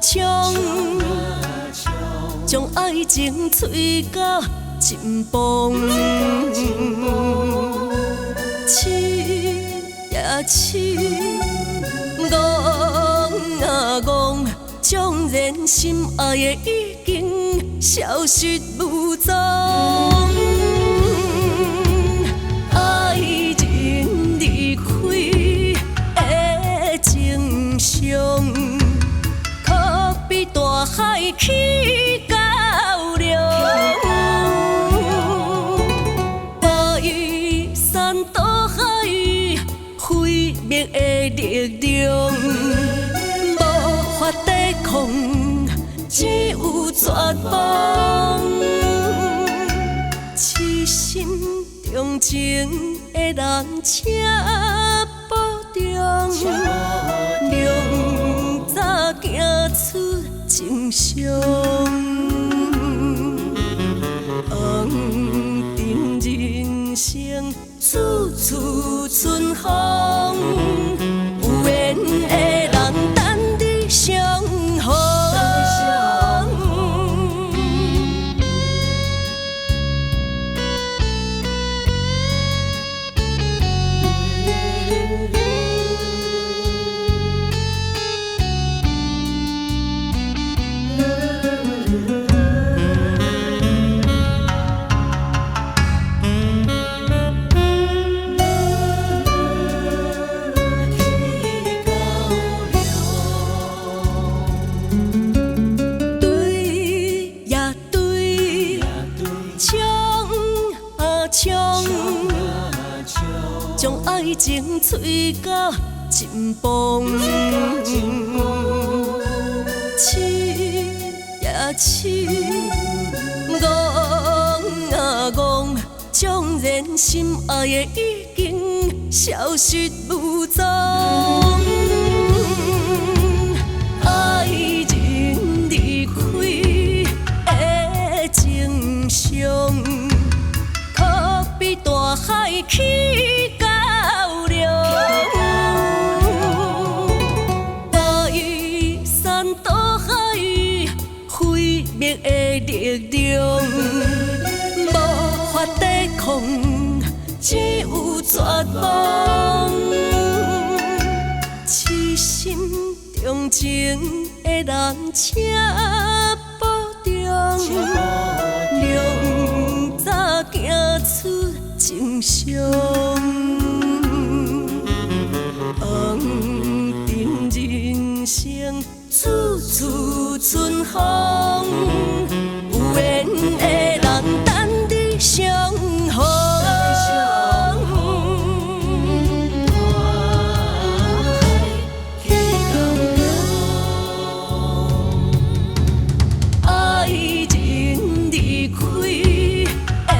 冲，将爱情吹到尽崩。痴呀痴，戆啊戆，将人心爱的已经消失无踪。爱人离开的情伤，可比大海去较量。排山倒海，毁灭的力量，无法抵抗，只有绝望。痴心重情的人，请保重，明早行出情伤。红尘人生，处处春风，有缘的人等你相逢。将爱情吹到尽崩，痴呀痴，戆啊戆，将人心爱的已经消失无踪。爱人离开的情伤，可比大海去较量。排山倒海，毁灭的力量，无法抵抗，只有绝望。痴心重情的人，请保重，明早行出情伤。红尘人生，处处春风，有缘的人等你相逢。爱人离开的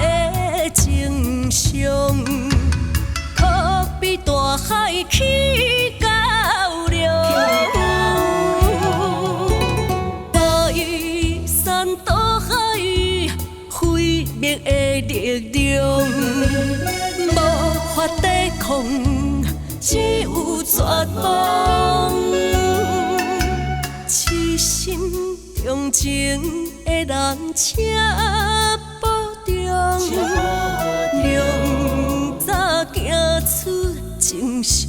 情伤，可比大海去较量。排山倒海，毁灭的力量，无法抵抗，只有绝望。痴心重情的人，请保重，明早行出情伤。